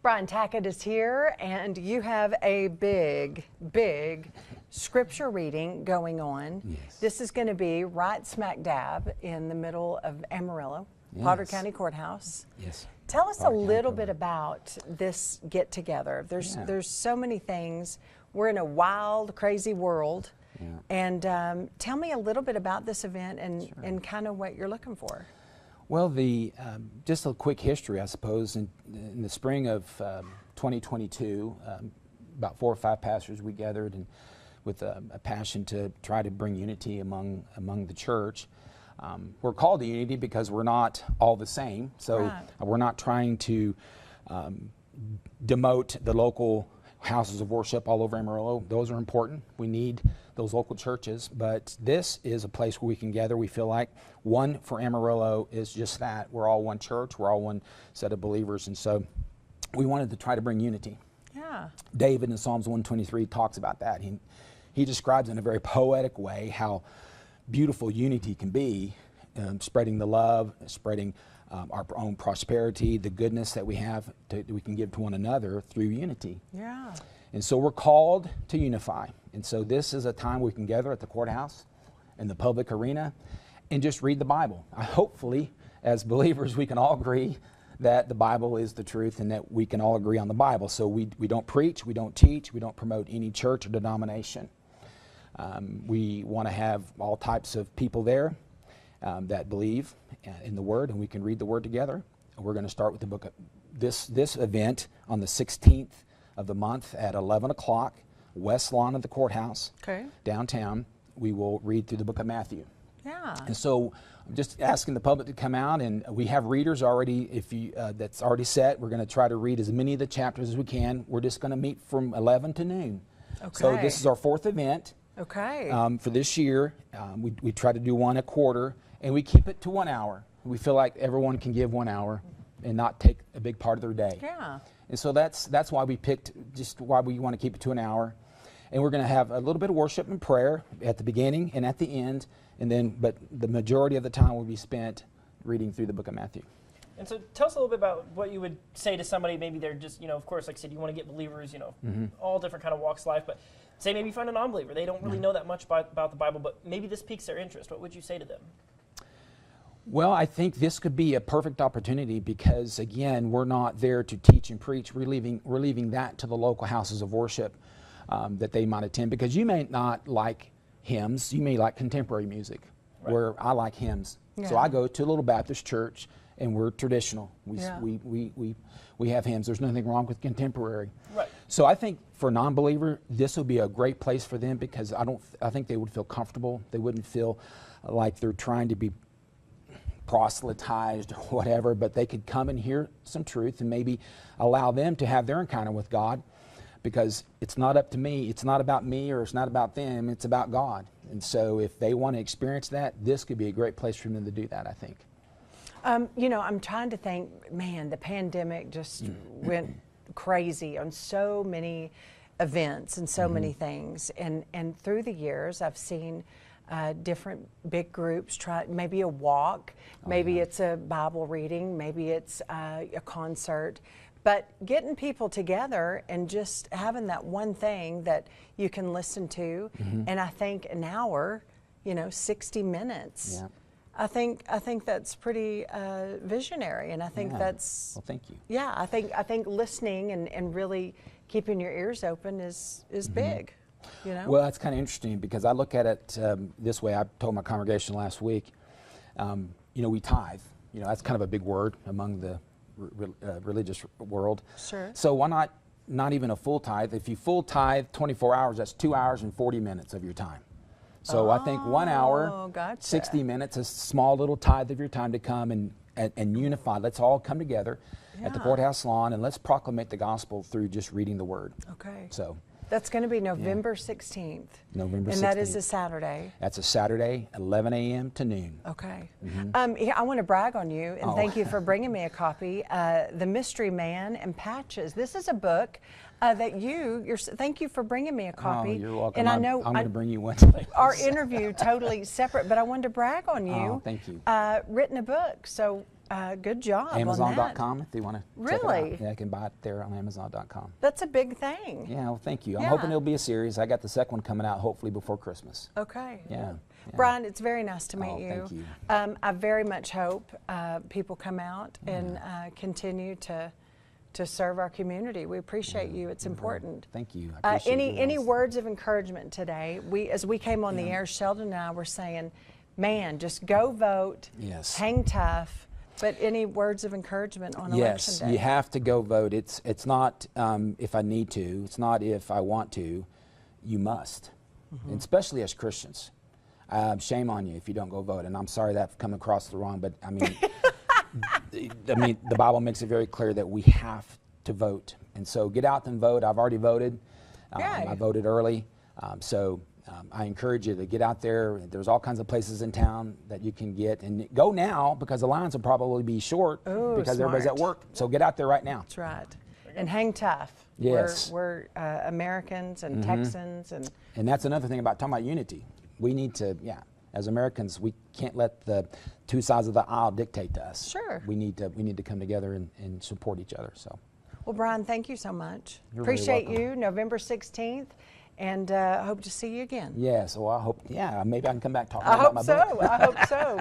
Brian Tackett is here, and you have a big scripture reading going on. Yes. This is going to be right smack dab in the middle of Amarillo, Potter Yes. County Courthouse. Yes. Tell us a Potter County little bit Courthouse. about this get together. Yeah. There's so many things. We're in a wild, crazy world. Yeah. And tell me a little bit about this event and, Sure. and kind of what you're looking for. Well, just a quick history, I suppose. In the spring of 2022, about 4 or 5 pastors we gathered, and with a passion to try to bring unity among the church. We're called to unity because we're not all the same. So Right. We're not trying to demote the local houses of worship all over Amarillo. Those are important. We need those local churches, but this is a place where we can gather. We feel like one for Amarillo is just that. We're all one church. We're all one set of believers, and so we wanted to try to bring unity. Yeah. David in Psalms 123 talks about that. He describes in a very poetic way how beautiful unity can be, spreading the love, spreading our own prosperity, the goodness that we have we can give to one another through unity. Yeah. And so we're called to unify. And so this is a time we can gather at the courthouse, in the public arena, and just read the Bible. Hopefully, as believers, we can all agree that the Bible is the truth and that we can all agree on the Bible. So we don't preach, we don't teach, we don't promote any church or denomination. We want to have all types of people there that believe in the Word, and we can read the Word together. We're going to start with the book of this event on the 16th of the month at 11 o'clock, west lawn of the courthouse, Okay. downtown. We will read through the book of Matthew. Yeah. And so I'm just asking the public to come out, and we have readers already. That's already set. We're going to try to read as many of the chapters as we can. We're just going to meet from 11 to noon. Okay. So this is our 4th event. Okay. For this year. We try to do one a quarter, and we keep it to 1 hour. We feel like everyone can give 1 hour and not take a big part of their day. Yeah. And so that's why we picked, just why we want to keep it to 1 hour. And we're going to have a little bit of worship and prayer at the beginning and at the end, but the majority of the time will be spent reading through the book of Matthew. And so tell us a little bit about what you would say to somebody. Maybe they're just, of course, like I said, you want to get believers, all different kind of walks of life, but say maybe you find a non-believer. They don't really know that much about the Bible, but maybe this piques their interest. What would you say to them? Well, I think this could be a perfect opportunity because, again, we're not there to teach and preach. We're leaving that to the local houses of worship that they might attend, because you may not like hymns. You may like contemporary music, Right. where I like hymns. Yeah. So I go to a little Baptist church, and we're traditional. Yeah. We have hymns. There's nothing wrong with contemporary. Right. So I think for a non-believer, this would be a great place for them, because I think they would feel comfortable. They wouldn't feel like they're trying to be proselytized or whatever, but they could come and hear some truth and maybe allow them to have their encounter with God, because it's not up to me. It's not about me, or it's not about them. It's about God. And so if they want to experience that, this could be a great place for them to do that, I think. I'm trying to think, man, the pandemic just went crazy on so many events and so many things. And through the years, I've seen different big groups try, maybe a walk, maybe it's a Bible reading, maybe it's a concert. But getting people together and just having that one thing that you can listen to, and I think an hour, 60 minutes. Yeah. I think that's pretty visionary, and I think Yeah. that's. Well, thank you. Yeah, I think listening and really keeping your ears open is big. Well, that's kind of interesting, because I look at it this way. I told my congregation last week, we tithe. That's kind of a big word among the religious world. Sure. So why not even a full tithe? If you full tithe 24 hours, that's 2 hours and 40 minutes of your time. So I think 1 hour, gotcha. 60 minutes, a small little tithe of your time to come and unify. Let's all come together at the Yeah. courthouse lawn, and let's proclamate the gospel through just reading the word. Okay. So That's going to be November 16th. November 16th. And that is a Saturday. That's a Saturday, 11 a.m. to noon. Okay. I want to brag on you, and Oh. thank you for bringing me a copy. The Mystery Man and Patches. This is a book that thank you for bringing me a copy. Oh, you're welcome. And I I'm know going to bring you one today. our interview totally separate, but I wanted to brag on you. Oh, thank you. Written a book, so Good job on that. Amazon.com if you want to check it Really? out. Yeah, I can buy it there on Amazon.com. That's a big thing. Yeah, well, thank you. I'm Yeah. hoping it'll be a series. I got the second one coming out hopefully before Christmas. Okay. Yeah. Brian, it's very nice to meet Oh, you. thank you. I very much hope people come out and continue to serve our community. We appreciate you. It's important. Thank you. I appreciate Any yours. words of encouragement today? As we came on the air, Sheldon and I were saying, man, just go vote, Yes. hang tough. But any words of encouragement on Yes, election day? you have to go vote. It's not if I need to. It's not if I want to. You must, and especially as Christians. Shame on you if you don't go vote. And I'm sorry that come across the wrong, but I mean, the Bible makes it very clear that we have to vote. And so get out and vote. I've already voted. Yay. I voted early. I encourage you to get out there. There's all kinds of places in town that you can get. And go now because the lines will probably be short Ooh, because everybody's at smart. work. So get out there right now. That's right. And hang tough. Yes. We're Americans and Texans. And that's another thing about talking about unity. We need to, as Americans, we can't let the two sides of the aisle dictate to us. Sure. We need to come together and support each other. So. Well, Brian, thank you so much. You're very Appreciate welcome. you, November 16th, and hope to see you again. Yeah, so I hope, maybe I can come back talking I about hope my so. book. I hope so.